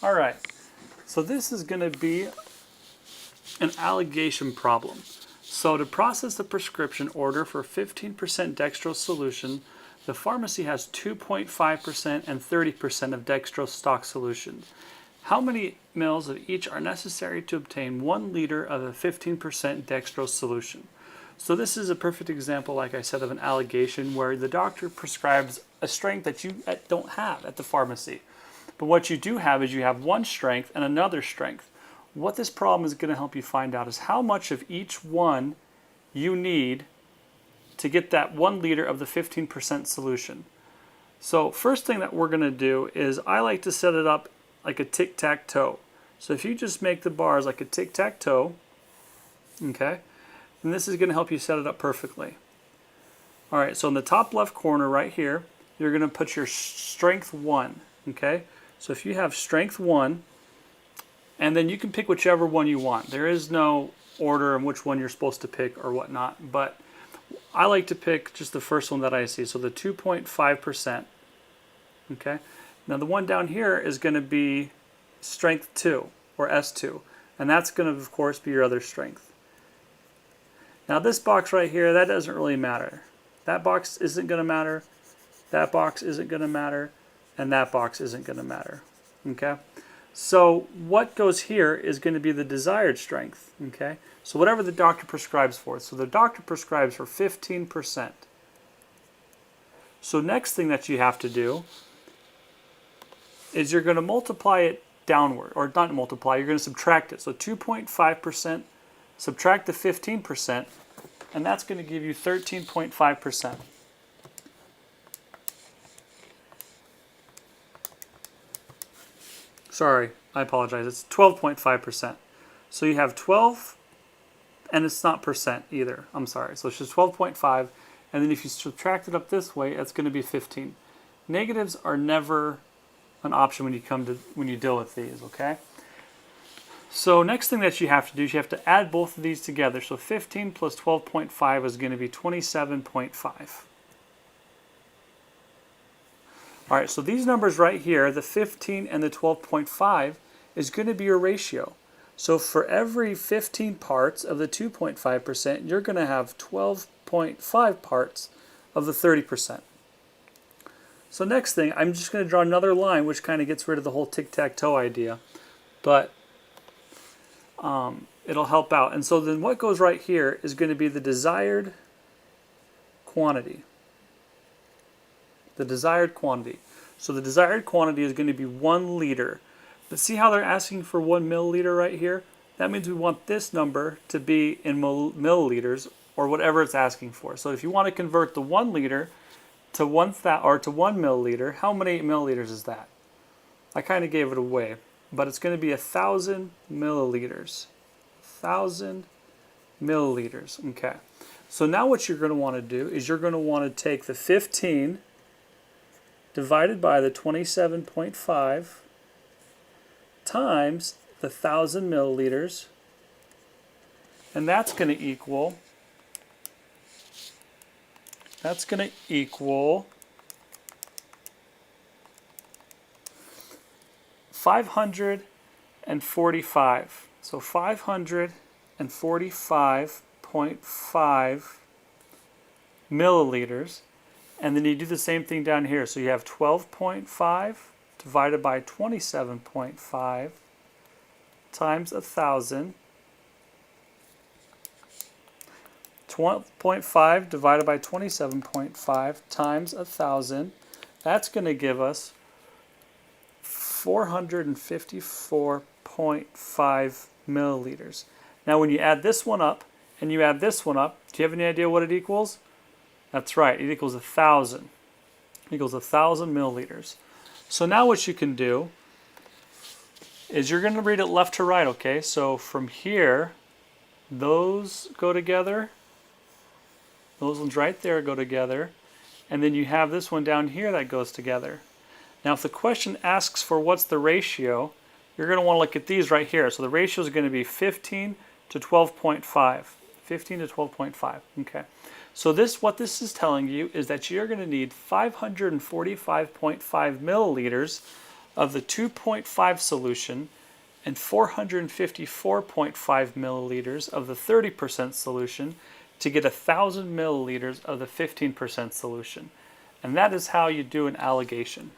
All right, so this is going to be an allegation problem. So to process the prescription order for 15% dextrose solution, the pharmacy has 2.5% and 30% of dextrose stock solution. How many mils of each are necessary to obtain 1 liter of a 15% dextrose solution? So this is a perfect example, like I said, of an allegation where the doctor prescribes a strength that you don't have at the pharmacy. But what you do have is you have one strength and another strength. What this problem is going to help you find out is how much of each one you need to get that 1 liter of the 15% solution. So first thing that we're going to do is I like to set it up like a tic-tac-toe. So if you just make the bars like a tic-tac-toe, okay, then this is going to help you set it up perfectly. All right, so in the top left corner right here, you're going to put your strength 1, okay? So if you have strength 1, and then you can pick whichever one you want. There is no order in which one you're supposed to pick or whatnot, but I like to pick just the first one that I see, so the 2.5%. Okay. Now the one down here is going to be strength 2, or S2, and that's going to, of course, be your other strength. Now this box right here, that doesn't really matter. That box isn't going to matter, that box isn't going to matter, and that box isn't going to matter. Okay. So what goes here is going to be the desired strength, okay? So whatever the doctor prescribes for. So the doctor prescribes for 15%. So next thing that you have to do is you're going to multiply it downward, or not multiply, you're going to subtract it. So 2.5% subtract the 15%, and that's going to give you 13.5%. Sorry, I apologize. It's 12.5%. So you have 12, and it's not percent either. I'm sorry. So it's just 12.5, and then if you subtract it up this way, it's going to be 15. Negatives are never an option when you deal with these, okay? So next thing that you have to do is you have to add both of these together. So 15 plus 12.5 is going to be 27.5. All right, so these numbers right here, the 15 and the 12.5, is going to be your ratio. So for every 15 parts of the 2.5%, you're going to have 12.5 parts of the 30%. So next thing, I'm just going to draw another line, which kind of gets rid of the whole tic-tac-toe idea, but it'll help out. And so then what goes right here is going to be the desired quantity. The desired quantity. So the desired quantity is going to be 1 liter. But see how they're asking for 1 milliliter right here? That means we want this number to be in milliliters, or whatever it's asking for. So if you want to convert the 1 liter to 1 milliliter, how many milliliters is that? I kind of gave it away, but it's going to be 1,000 milliliters. 1,000 milliliters. Okay. So now what you're going to want to do is you're going to want to take the 15 divided by the 27.5 times the 1,000 milliliters, and that's going to equal 545. So 545.5 milliliters. And then you do the same thing down here. So you have 12.5 divided by 27.5 times 1,000. 12.5 divided by 27.5 times 1,000. That's going to give us 454.5 milliliters. Now when you add this one up and you add this one up, do you have any idea what it equals? That's right, it equals 1,000. It equals 1,000 milliliters. So now what you can do is you're going to read it left to right, okay? So from here, those go together. Those ones right there go together. And then you have this one down here that goes together. Now if the question asks for what's the ratio, you're going to want to look at these right here. So the ratio is going to be 15 to 12.5. 15 to 12.5, okay. So what this is telling you is that you're going to need 545.5 milliliters of the 2.5 solution and 454.5 milliliters of the 30% solution to get 1,000 milliliters of the 15% solution. And that is how you do an alligation.